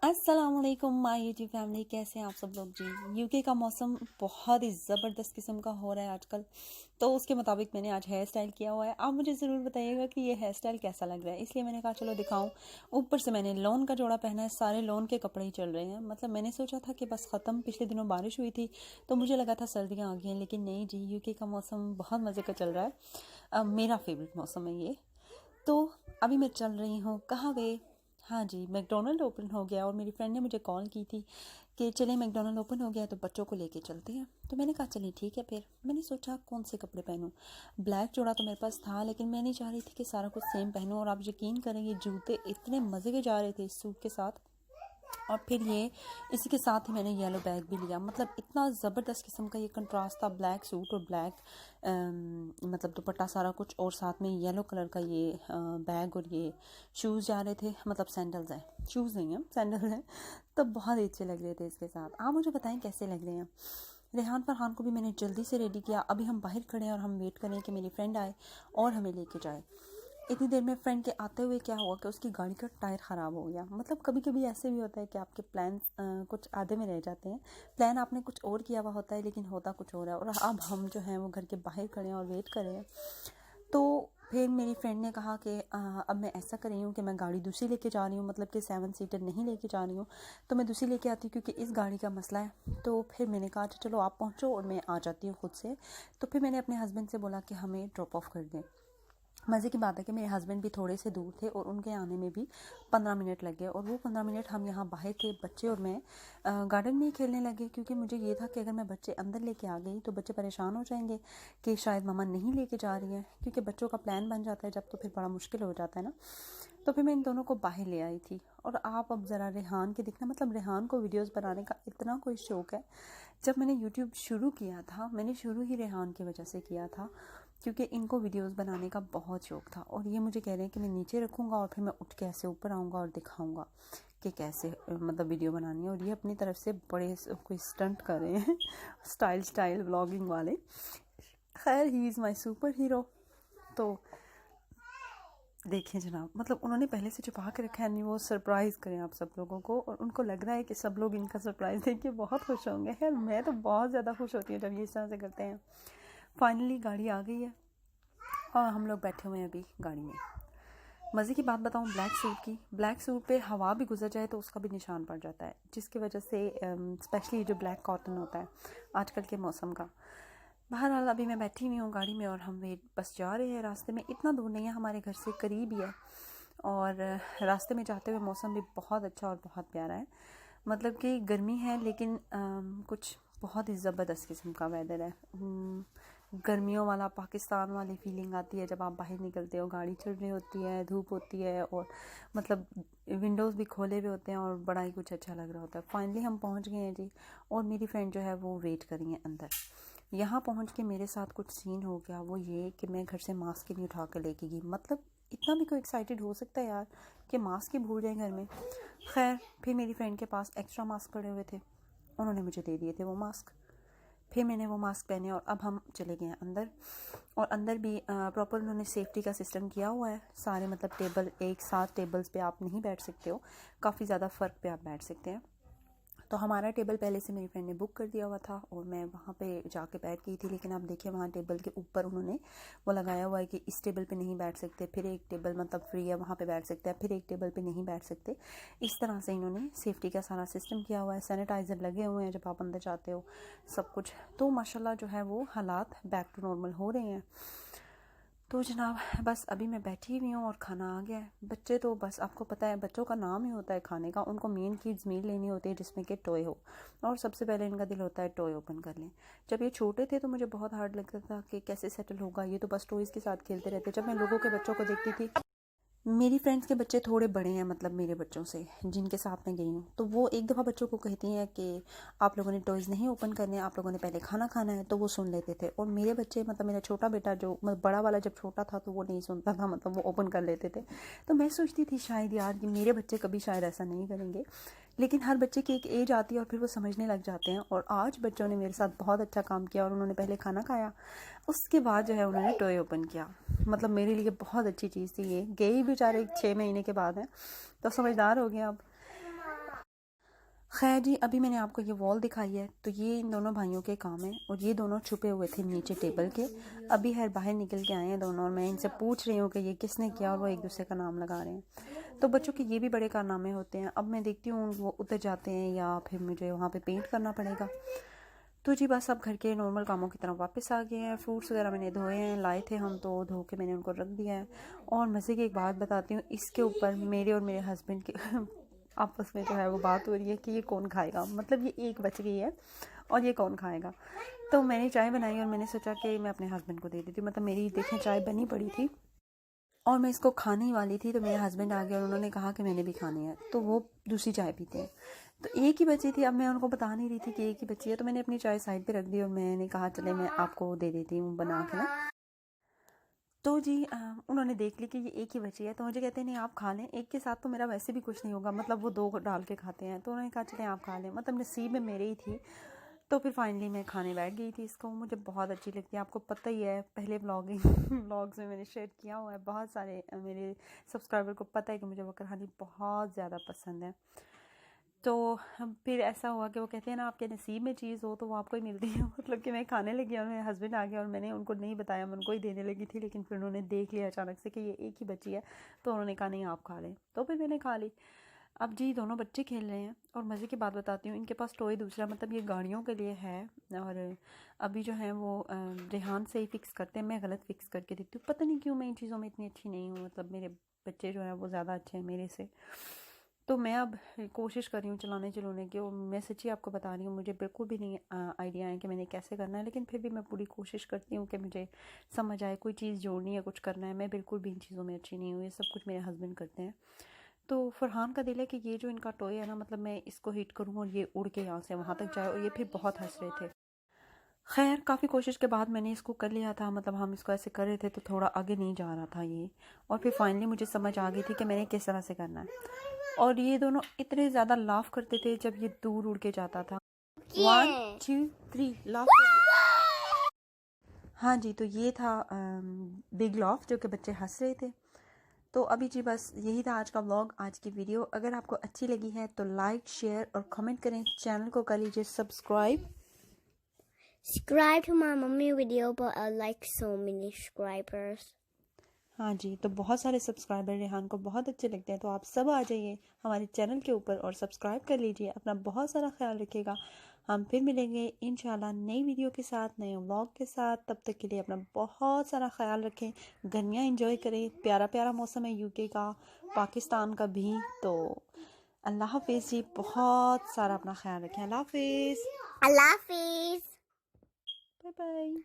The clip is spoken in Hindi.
अस्सलाम वालेकुम माय यूट्यूब फैमिली, कैसे हैं आप सब लोग जी। यूके का मौसम बहुत ही ज़बरदस्त किस्म का हो रहा है आजकल, तो उसके मुताबिक मैंने आज हेयर स्टाइल किया हुआ है। आप मुझे ज़रूर बताइएगा कि ये हेयर स्टाइल कैसा लग रहा है, इसलिए मैंने कहा चलो दिखाऊं। ऊपर से मैंने लॉन का जोड़ा पहना है, सारे लॉन के कपड़े ही चल रहे हैं। मतलब मैंने सोचा था कि बस ख़त्म, पिछले दिनों बारिश हुई थी तो मुझे लगा था सर्दियाँ आ गई हैं, लेकिन नहीं जी, यूके का मौसम बहुत मज़े का चल रहा है। मेरा फेवरेट मौसम है ये। तो अभी मैं चल रही हूँ कहाँ पे, हाँ जी, मैकडोनल्ड ओपन हो गया और मेरी फ्रेंड ने मुझे कॉल की थी कि चले मैकडोनल्ड ओपन हो गया तो बच्चों को लेके चलते हैं। तो मैंने कहा चलिए ठीक है। फिर मैंने सोचा कौन से कपड़े पहनूं। ब्लैक जोड़ा तो मेरे पास था, लेकिन मैं नहीं चाह रही थी कि सारा कुछ सेम पहनूं। और आप यकीन करेंगे, जूते इतने मज़े के जा रहे थे इस सूट के साथ। और फिर ये इसी के साथ ही मैंने येलो बैग भी लिया। मतलब इतना ज़बरदस्त किस्म का ये कंट्रास्ट था, ब्लैक सूट और ब्लैक मतलब दुपट्टा सारा कुछ, और साथ में येलो कलर का ये बैग। और ये शूज़ जा रहे थे, मतलब सैंडल्स हैं, शूज़ नहीं हैं सैंडल हैं। तो बहुत ही अच्छे लग रहे थे इसके साथ। आप मुझे बताएं कैसे लग रहे हैं। रेहान फरहान को भी मैंने जल्दी से रेडी किया। अभी हम बाहर खड़े हैं और हम वेट करें कि मेरी फ्रेंड आए और हमें लेके जाए। इतनी देर में फ्रेंड के आते हुए क्या हुआ कि उसकी गाड़ी का टायर ख़राब हो गया। मतलब कभी कभी ऐसे भी होता है कि आपके प्लान कुछ आधे में रह जाते हैं। प्लान आपने कुछ और किया हुआ होता है लेकिन होता कुछ और है। और अब हम जो हैं वो घर के बाहर खड़े हैं और वेट कर रहे हैं। तो फिर मेरी फ्रेंड ने कहा कि अब मैं ऐसा कर रही हूँ कि मैं गाड़ी दूसरी लेके जा रही हूँ, मतलब कि 7 सीटर नहीं लेके जा रही हूँ, तो मैं दूसरी लेके आती हूँ क्योंकि इस गाड़ी का मसला है। तो फिर मैंने कहा अच्छा चलो आप पहुँचो और मैं आ जाती हूँ खुद से। तो फिर मैंने अपने हस्बैंड से बोला कि हमें ड्रॉप ऑफ कर दें। मज़े की बात है कि मेरे हस्बैंड भी थोड़े से दूर थे और उनके आने में भी 15 मिनट लग गए। और वो 15 मिनट हम यहाँ बाहर थे, बच्चे और मैं गार्डन में ही खेलने लगे। क्योंकि मुझे ये था कि अगर मैं बच्चे अंदर लेके आ गई तो बच्चे परेशान हो जाएंगे कि शायद मम्मा नहीं लेके जा रही है, क्योंकि बच्चों का प्लान बन जाता है जब, तो फिर बड़ा मुश्किल हो जाता है ना। तो फिर मैं इन दोनों को बाहर ले आई थी। और आप अब ज़रा रेहान के दिखना, मतलब रेहान को वीडियोस बनाने का इतना कोई शौक़ है। जब मैंने यूट्यूब शुरू किया था, मैंने शुरू ही रेहान की वजह से किया था, क्योंकि इनको वीडियोस बनाने का बहुत शौक़ था। और ये मुझे कह रहे हैं कि मैं नीचे रखूँगा और फिर मैं उठ के ऐसे ऊपर आऊँगा और दिखाऊँगा कि कैसे मतलब वीडियो बनानी है। और ये अपनी तरफ से बड़े कोई स्टंट कर रहे हैं स्टाइल व्लॉगिंग वाले। खैर, he is my super hero. तो देखिए जनाब, मतलब उन्होंने पहले से छुपा के रखा है, नहीं वो सरप्राइज़ करें आप सब लोगों को। और उनको लग रहा है कि सब लोग इनका सरप्राइज़ देख के बहुत खुश होंगे। खैर, मैं तो बहुत ज़्यादा खुश होती हूँ जब ये इस तरह से करते हैं। फाइनली गाड़ी आ गई है और हम लोग बैठे हुए हैं अभी गाड़ी में। मज़े की बात बताऊं, ब्लैक सूट पे हवा भी गुजर जाए तो उसका भी निशान पड़ जाता है, जिसकी वजह से स्पेशली जो ब्लैक कॉटन होता है आजकल के मौसम का। बहरहाल अभी मैं बैठी हुई हूँ गाड़ी में और हम बस जा रहे हैं। रास्ते में इतना दूर नहीं है, हमारे घर से करीब ही है। और रास्ते में जाते हुए मौसम भी बहुत अच्छा और बहुत प्यारा है। मतलब कि गर्मी है लेकिन कुछ बहुत ही ज़बरदस्त किस्म का वेदर है। गर्मियों वाला, पाकिस्तान वाली फीलिंग आती है जब आप बाहर निकलते हो, गाड़ी चल रही होती है, धूप होती है और मतलब विंडोज़ भी खोले हुए होते हैं और बड़ा ही कुछ अच्छा लग रहा होता है। फाइनली हम पहुंच गए हैं जी। और मेरी फ्रेंड जो है वो वेट कर रही है अंदर। यहाँ पहुंच के मेरे साथ कुछ सीन हो गया, वो ये कि मैं घर से मास्क ही नहीं उठा कर लेके गई। मतलब इतना भी कोई एक्साइटेड हो सकता है यार कि मास्क ही भूल जाए घर में। खैर, फिर मेरी फ्रेंड के पास एक्स्ट्रा मास्क पड़े हुए थे, उन्होंने मुझे दे दिए थे वो मास्क। फिर मैंने वो मास्क पहने और अब हम चले गए हैं अंदर। और अंदर भी प्रॉपर उन्होंने सेफ्टी का सिस्टम किया हुआ है। सारे मतलब टेबल, एक साथ टेबल्स पे आप नहीं बैठ सकते हो, काफ़ी ज़्यादा फ़र्क पे आप बैठ सकते हैं। तो हमारा टेबल पहले से मेरी फ्रेंड ने बुक कर दिया हुआ था और मैं वहाँ पे जाके बैठ गई थी। लेकिन आप देखिए, वहाँ टेबल के ऊपर उन्होंने वो लगाया हुआ है कि इस टेबल पे नहीं बैठ सकते, फिर एक टेबल मतलब फ्री है वहाँ पे बैठ सकते हैं, फिर एक टेबल पे नहीं बैठ सकते। इस तरह से इन्होंने सेफ्टी का सारा सिस्टम किया हुआ है। सैनिटाइज़र लगे हुए हैं जब आप अंदर जाते हो, सब कुछ। तो माशाल्लाह जो है वो हालात बैक टू नॉर्मल हो रहे हैं। तो जनाब, बस अभी मैं बैठी हुई हूँ और खाना आ गया है। बच्चे तो बस आपको पता है, बच्चों का नाम ही होता है खाने का। उनको मेन किड्स मील लेनी होती है जिसमें कि टॉय हो, और सबसे पहले इनका दिल होता है टॉय ओपन कर लें। जब ये छोटे थे तो मुझे बहुत हार्ड लगता था कि कैसे सेटल होगा, ये तो बस टॉयज़ के साथ खेलते रहते। जब मैं लोगों के बच्चों को देखती थी, मेरी फ्रेंड्स के बच्चे थोड़े बड़े हैं मतलब मेरे बच्चों से, जिनके साथ मैं गई हूँ, तो वो एक दफ़ा बच्चों को कहती हैं कि आप लोगों ने टॉयज़ नहीं ओपन करने, आप लोगों ने पहले खाना खाना है, तो वो सुन लेते थे। और मेरे बच्चे, मतलब मेरा छोटा बेटा जो बड़ा वाला जब छोटा था तो वो नहीं सुनता था, मतलब वो ओपन कर लेते थे। तो मैं सोचती थी शायद यार कि मेरे बच्चे कभी शायद ऐसा नहीं करेंगे। लेकिन हर बच्चे की एक एज आती है और फिर वो समझने लग जाते हैं। और आज बच्चों ने मेरे साथ बहुत अच्छा काम किया और उन्होंने पहले खाना खाया, उसके बाद जो है उन्होंने टॉय ओपन किया। मतलब मेरे लिए बहुत अच्छी चीज़ थी ये। गए बेचारे 6 महीने के बाद हैं, तो समझदार हो गए अब। खैर जी, अभी मैंने आपको ये वॉल दिखाई है, तो ये इन दोनों भाइयों के काम है और ये दोनों छुपे हुए थे नीचे टेबल के। अभी है बाहर निकल के आए हैं दोनों और मैं इनसे पूछ रही हूँ कि ये किसने किया, और वो एक दूसरे का नाम लगा रहे हैं। तो बच्चों के ये भी बड़े कारनामे होते हैं। अब मैं देखती हूँ वो उतर जाते हैं या फिर मुझे वहाँ पे पेंट करना पड़ेगा। तो जी बस अब घर के नॉर्मल कामों की तरफ वापस आ गए हैं। फ्रूट्स वगैरह मैंने धोए हैं, लाए थे हम, तो धो के मैंने उनको रख दिया है। और मज़े की एक बात बताती हूँ, इसके ऊपर मेरे और मेरे हस्बैंड के आपस में जो है वो बात हो रही है कि ये कौन खाएगा, मतलब ये एक बच गई है और ये कौन खाएगा। तो मैंने चाय बनाई और मैंने सोचा कि मैं अपने हस्बैंड को दे देती हूँ, मतलब मेरी देखें चाय बनी पड़ी थी और मैं इसको खाने ही वाली थी। तो मेरे हस्बैंड आ गए और उन्होंने कहा कि मैंने भी खानी है, तो वो दूसरी चाय पीते हैं। तो एक ही बची थी, अब मैं उनको बता नहीं रही थी कि एक ही बची है, तो मैंने अपनी चाय साइड पे रख दी और मैंने कहा चले मैं आपको दे देती हूँ बना के ना। तो जी उन्होंने देख ली कि ये एक ही बची है, तो मुझे कहते हैं नहीं आप खा लें, एक के साथ तो मेरा वैसे भी कुछ नहीं होगा, मतलब वो दो डाल के खाते हैं। तो उन्होंने कहा चलें आप खा लें, मतलब नसीब में मेरे ही थी। तो फिर फाइनली मैं खाने बैठ गई थी इसको। मुझे बहुत अच्छी लगती है, आपको पता ही है, पहले व्लॉग्स में मैंने शेयर किया हुआ है। बहुत सारे मेरे सब्सक्राइबर को पता है कि मुझे वो कहानी बहुत ज़्यादा पसंद है। तो फिर ऐसा हुआ कि वो कहते हैं ना आपके नसीब में चीज़ हो तो वो आपको ही मिलती है। मतलब कि मैं खाने लगी और मेरे हस्बैंड आ गया और मैंने उनको नहीं बताया, मैं उनको ही देने लगी थी, लेकिन फिर उन्होंने देख लिया अचानक से कि ये एक ही बची है, तो उन्होंने कहा नहीं आप खा लें, तो फिर मैंने खा ली। अब जी दोनों बच्चे खेल रहे हैं और मज़े की बात बताती हूँ, इनके पास टॉय दूसरा, मतलब ये गाड़ियों के लिए है। और अभी जो है वो रेहान से ही फ़िक्स करते हैं, मैं गलत फ़िक्स करके देती हूँ। पता नहीं क्यों मैं इन चीज़ों में इतनी अच्छी नहीं हूँ, मतलब मेरे बच्चे जो हैं वो ज़्यादा अच्छे हैं मेरे से। तो मैं अब कोशिश कर रही हूँ चलाने चलूने की, और मैं सच्ची आपको बता रही हूँ मुझे बिल्कुल भी नहीं आइडिया है कि मैंने कैसे करना है, लेकिन फिर भी मैं पूरी कोशिश करती हूँ कि मुझे समझ आए। कोई चीज़ जोड़नी है, कुछ करना है, मैं बिल्कुल भी इन चीज़ों में अच्छी नहीं हूँ, ये सब कुछ मेरे हस्बैंड करते हैं। तो फरहान का दिल है कि ये जो इनका टॉय है ना, मतलब मैं इसको हिट करूँ और ये उड़ के यहाँ से वहाँ तक जाए, और ये फिर बहुत हंस रहे थे। खैर काफ़ी कोशिश के बाद मैंने इसको कर लिया था, मतलब हम इसको ऐसे कर रहे थे तो थोड़ा आगे नहीं जा रहा था ये, और फिर फाइनली मुझे समझ आ गई थी कि मैंने किस तरह से करना है। और ये दोनों इतने ज़्यादा लाफ करते थे जब ये दूर उड़ के जाता था। 1 2 3 लाफ। हाँ जी, तो ये था बिग लाफ, जो कि बच्चे हंस रहे थे। तो अभी जी बस यही था आज का व्लॉग, आज की वीडियो। अगर आपको अच्छी लगी है तो लाइक शेयर और कमेंट करें, चैनल को कर लीजिए subscribe. Subscribe to my mummy video, but I like so many subscribers. हाँ जी, तो बहुत सारे सब्सक्राइबर रेहान को बहुत अच्छे लगते हैं, तो आप सब आ जाइए हमारे चैनल के ऊपर और सब्सक्राइब कर लीजिए। अपना बहुत सारा ख्याल रखिएगा। हम फिर मिलेंगे इंशाल्लाह नई वीडियो के साथ, नए व्लॉग के साथ। तब तक के लिए अपना बहुत सारा ख्याल रखें, गर्मियाँ एंजॉय करें। प्यारा प्यारा मौसम है यूके का, पाकिस्तान का भी। तो अल्लाह हाफिज़ जी, बहुत सारा अपना ख्याल रखें। अल्लाह हाफिज़, I love it. Bye bye.